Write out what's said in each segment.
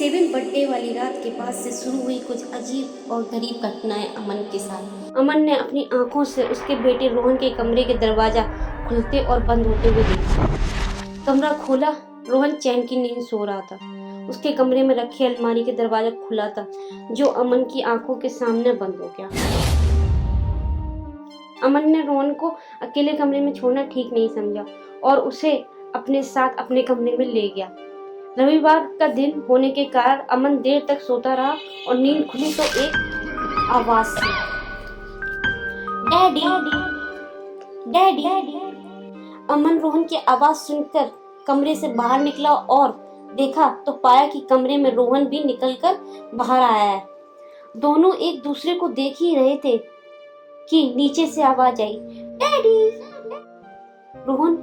7 birthday वाली रात के बाद से शुरू हुई कुछ अजीब और गरीब घटनाएं अमन के साथ। अमन ने अपनी आंखों से उसके बेटे रोहन के कमरे के दरवाजा खुलते और बंद होते हुए देखा। कमरा खोला, रोहन चैन की नींद सो रहा था। उसके कमरे में रखी अलमारी के दरवाजा खुला था, जो अमन की आंखों के सामने बंद हो गया। अमन ने रोहन को अकेले कमरे में छोड़ना ठीक नहीं समझा और उसे अपने साथ अपने कमरे में ले गया। रविवार का दिन होने के कारण अमन देर तक सोता रहा और नींद खुली तो एक आवाज से, डैडी डैडी। अमन रोहन की आवाज सुनकर कमरे से बाहर निकला और देखा तो पाया कि कमरे में रोहन भी निकलकर बाहर आया है। दोनों एक दूसरे को देख ही रहे थे कि नीचे से आवाज आई, डैडी। रोहन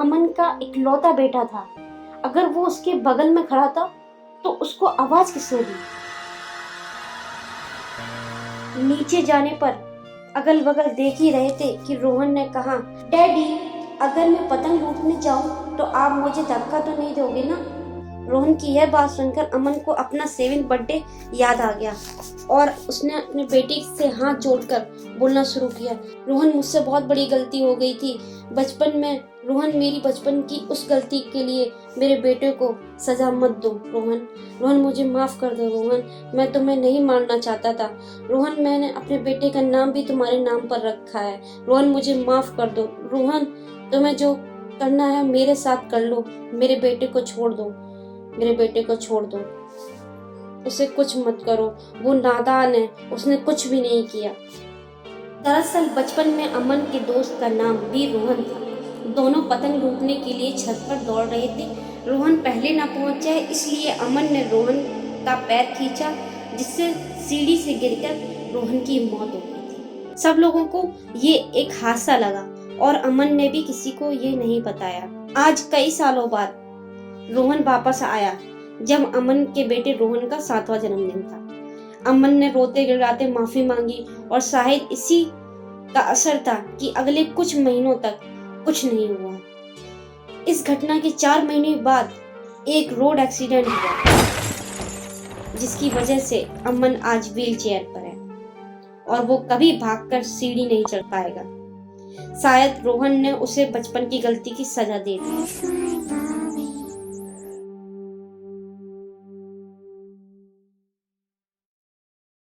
अमन का इकलौता बेटा था। अगर वो उसके बगल में खड़ा था तो उसको आवाज किसने दी? नीचे जाने पर अगल बगल देख ही रहे थे कि रोहन ने कहा, डैडी अगर मैं पतंग लूटने जाऊं तो आप मुझे धक्का तो नहीं दोगे ना? रोहन की यह बात सुनकर अमन को अपना 7 बर्थडे याद आ गया और उसने अपने बेटे से हाथ जोड़कर बोलना शुरू किया, रोहन मुझसे बहुत बड़ी गलती हो गई थी बचपन में। रोहन मेरी बचपन की उस गलती के लिए मेरे बेटे को सजा मत दो रोहन मुझे माफ कर दो रोहन, मैं तुम्हें नहीं मारना चाहता था रोहन, मैंने अपने बेटे का नाम भी तुम्हारे नाम पर रखा है रोहन, मुझे माफ कर दो रोहन, तुम्हें जो करना है मेरे साथ कर लो, मेरे बेटे को छोड़ दो, उसे कुछ मत करो, वो नादान है, उसने कुछ भी नहीं किया। दरअसल बचपन में अमन के दोस्त का नाम भी रोहन था। दोनों पतंग लूटने के लिए छत पर दौड़ रहे थे। रोहन पहले ना पहुंच जाए इसलिए अमन ने रोहन का पैर खींचा, जिससे सीढ़ी से गिरकर रोहन की मौत हो गई थी। सब लोगों को ये एक हादसा लगा और अमन ने भी किसी को ये नहीं बताया। आज कई सालों बाद रोहन वापस आया जब अमन के बेटे रोहन का 7वां जन्मदिन था। अमन ने रोते गिड़ाते माफी मांगी और शायद इसी का असर था कि अगले कुछ महीनों तक कुछ नहीं हुआ। इस घटना के 4 महीने बाद एक रोड एक्सीडेंट हुआ, जिसकी वजह से अमन आज व्हील चेयर पर है और वो कभी भागकर सीढ़ी नहीं चढ़ पाएगा। शायद रोहन ने उसे बचपन की गलती की सजा दे दी।